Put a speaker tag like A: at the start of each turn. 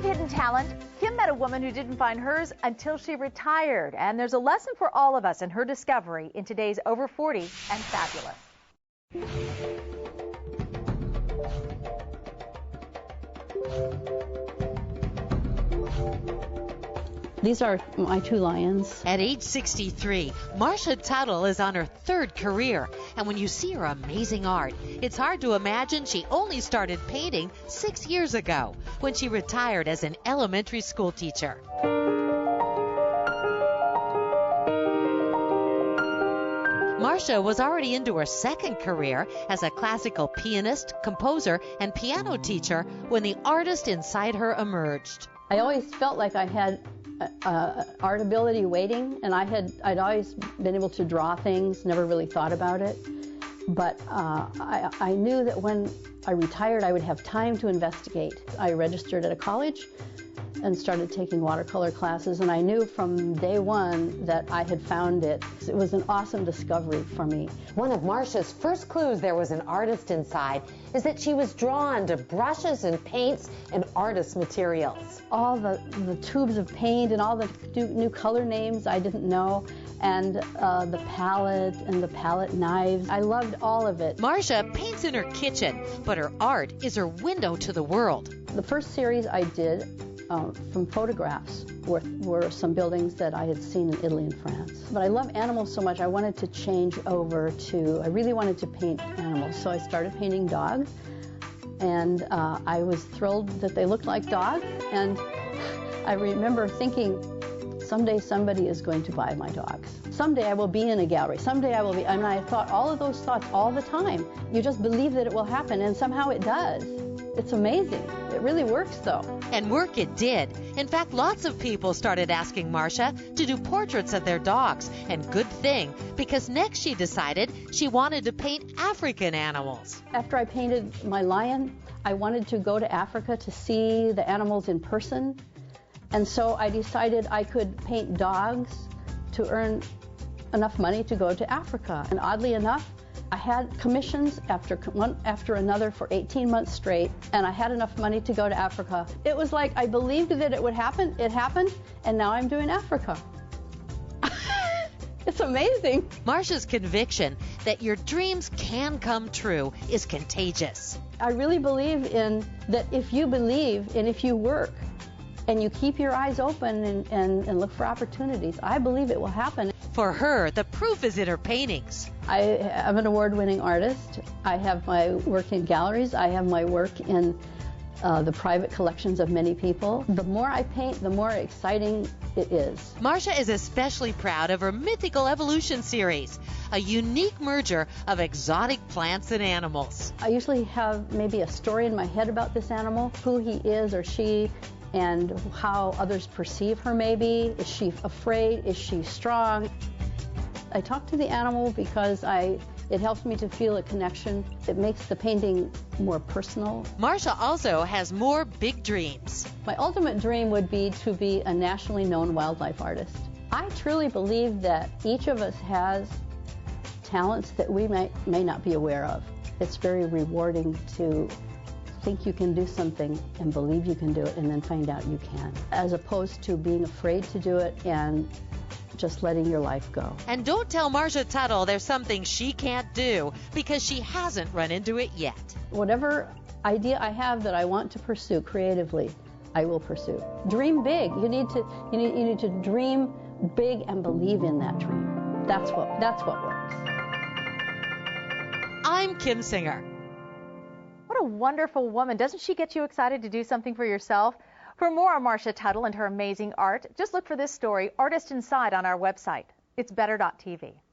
A: of hidden talent, Kim met a woman who didn't find hers until she retired. And there's a lesson for all of us in her discovery in today's Over 40 and Fabulous.
B: These are my two lions.
C: At age 63, Marcia Tuttle is on her third career. And when you see her amazing art, it's hard to imagine she only started painting 6 years ago, when she retired as an elementary school teacher. Marcia was already into her second career as a classical pianist, composer, and piano teacher when the artist inside her emerged.
B: I always felt like I had art ability waiting, and I'd always been able to draw things, never really thought about it. But I knew that when I retired, I would have time to investigate. I registered at a college and started taking watercolor classes, and I knew from day one that I had found it. It was an awesome discovery for me.
D: One of Marcia's first clues there was an artist inside is that she was drawn to brushes and paints and artist materials.
B: All the tubes of paint and all the new color names I didn't know, and the palette and the palette knives. I loved all of it.
C: Marcia paints in her kitchen, but her art is her window to the world.
B: The first series I did from photographs were some buildings that I had seen in Italy and France. But I love animals so much, I wanted to change over to, I really wanted to paint animals. So I started painting dogs, and I was thrilled that they looked like dogs. And I remember thinking, someday somebody is going to buy my dogs. Someday I will be in a gallery. Someday I will be, and I thought all of those thoughts all the time. You just believe that it will happen, and somehow it does. It's amazing. It really works, though.
C: And work it did. In fact, lots of people started asking Marcia to do portraits of their dogs. And good thing, because next she decided she wanted to paint African animals.
B: After I painted my lion, I wanted to go to Africa to see the animals in person. And so I decided I could paint dogs to earn enough money to go to Africa. And oddly enough, I had commissions one after another for 18 months straight, and I had enough money to go to Africa. It was like I believed that it would happen. It happened, and now I'm doing Africa. It's amazing.
C: Marcia's conviction that your dreams can come true is contagious.
B: I really believe in that if you believe and if you work and you keep your eyes open and look for opportunities, I believe it will happen.
C: For her, the proof is in her paintings.
B: I am an award-winning artist. I have my work in galleries. I have my work in the private collections of many people. The more I paint, the more exciting it is.
C: Marcia is especially proud of her Mythical Evolution series, a unique merger of exotic plants and animals.
B: I usually have maybe a story in my head about this animal, who he is or she, and how others perceive her maybe. Is she afraid? Is she strong? I talk to the animal because it helps me to feel a connection. It makes the painting more personal.
C: Marcia also has more big dreams.
B: My ultimate dream would be to be a nationally known wildlife artist. I truly believe that each of us has talents that we may not be aware of. It's very rewarding to think you can do something and believe you can do it and then find out you can, as opposed to being afraid to do it and just letting your life go.
C: And don't tell Marcia Tuttle there's something she can't do, because she hasn't run into it yet.
B: Whatever idea I have that I want to pursue creatively, I will pursue. Dream big. You need to dream big and believe in that dream. That's what works.
C: I'm Kim Singer.
A: What a wonderful woman. Doesn't she get you excited to do something for yourself? For more on Marcia Tuttle and her amazing art, just look for this story, Artist Inside, on our website. It's better.tv.